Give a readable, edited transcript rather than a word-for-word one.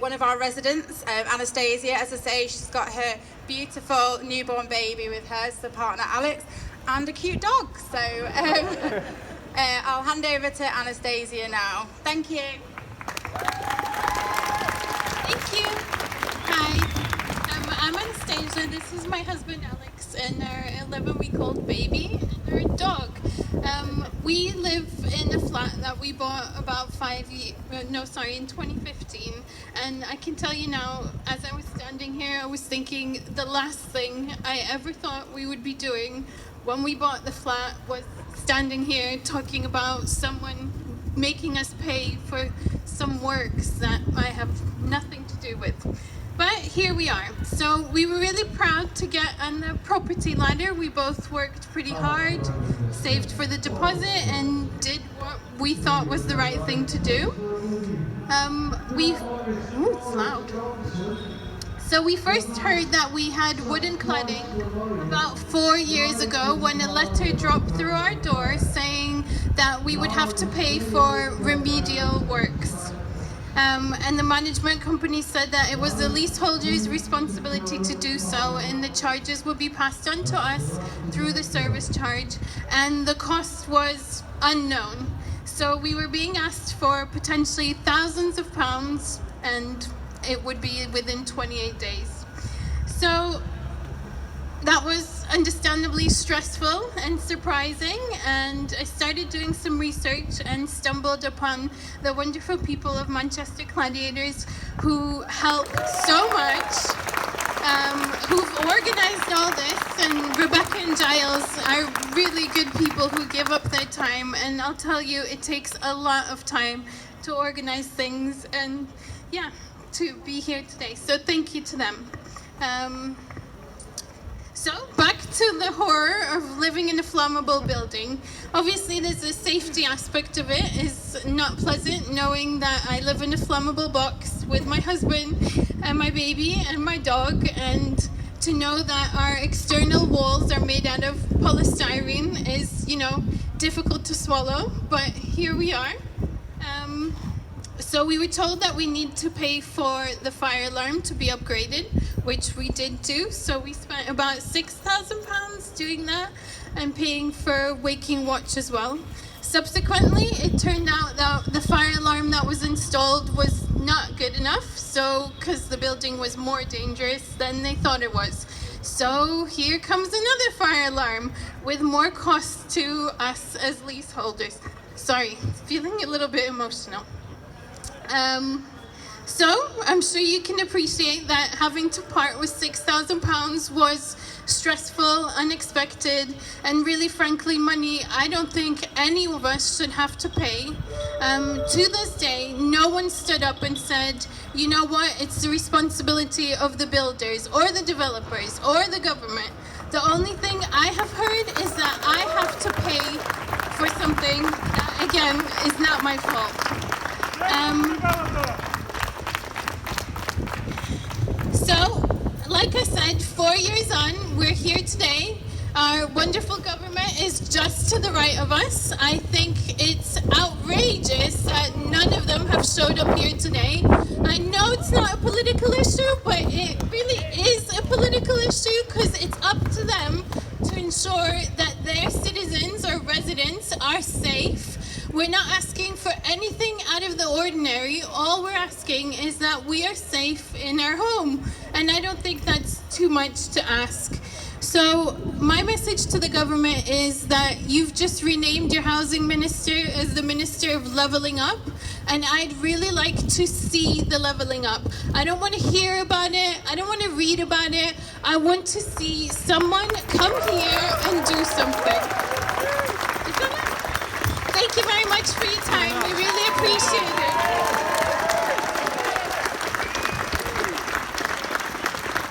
one of our residents, Anastasia. As I say, she's got her beautiful newborn baby with her, the partner Alex, and a cute dog. So I'll hand over to Anastasia now. Thank you. Thank you. Hi, I'm Anastasia. This is my husband Alex and our 11-week-old baby and our dog. We live in a flat that we bought about in 2015. And I can tell you now, as I was standing here, I was thinking the last thing I ever thought we would be doing when we bought the flat was standing here talking about someone making us pay for some works that I have nothing to do with. But here we are. So we were really proud to get on the property ladder. We both worked pretty hard, saved for the deposit, and did what we thought was the right thing to do. It's loud. So we first heard that we had wooden cladding about 4 years ago when a letter dropped through our door saying that we would have to pay for remedial works. And the management company said that it was the leaseholder's responsibility to do so, and the charges would be passed on to us through the service charge, and the cost was unknown. So we were being asked for potentially thousands of pounds, and it would be within 28 days. So that was understandably stressful and surprising, and I started doing some research and stumbled upon the wonderful people of Manchester Cladiators who help so much, who've organised all this, and Rebecca and Giles are really good people who give up their time, and I'll tell you, it takes a lot of time to organise things, and yeah, to be here today. So thank you to them. So back to the horror of living in a flammable building. Obviously there's a safety aspect of it. It's not pleasant knowing that I live in a flammable box with my husband and my baby and my dog, and to know that our external walls are made out of polystyrene is, difficult to swallow, but here we are. So we were told that we need to pay for the fire alarm to be upgraded, which we did do. So we spent about £6,000 doing that and paying for waking watch as well. Subsequently, it turned out that the fire alarm that was installed was not good enough, so because the building was more dangerous than they thought it was. So here comes another fire alarm with more costs to us as leaseholders. Sorry, feeling a little bit emotional. So I'm sure you can appreciate that having to part with £6,000 was stressful, unexpected, and really frankly money I don't think any of us should have to pay. To this day, no one stood up and said, you know what, it's the responsibility of the builders or the developers or the government. The only thing I have heard is that I have to pay for something that, again, is not my fault. So, like I said, 4 years on, we're here today. Our wonderful government is just to the right of us. I think it's outrageous that none of them have showed up here today. I know it's not a political issue, but it really is a political issue because it's up to them to ensure that their citizens or residents are safe. We're not asking for anything out of the ordinary. All we're asking is that we are safe in our home. And I don't think that's too much to ask. So my message to the government is that you've just renamed your housing minister as the Minister of Levelling Up. And I'd really like to see the levelling up. I don't want to hear about it. I don't want to read about it. I want to see someone come here and do something. Thank you very much for your time. We really appreciate it.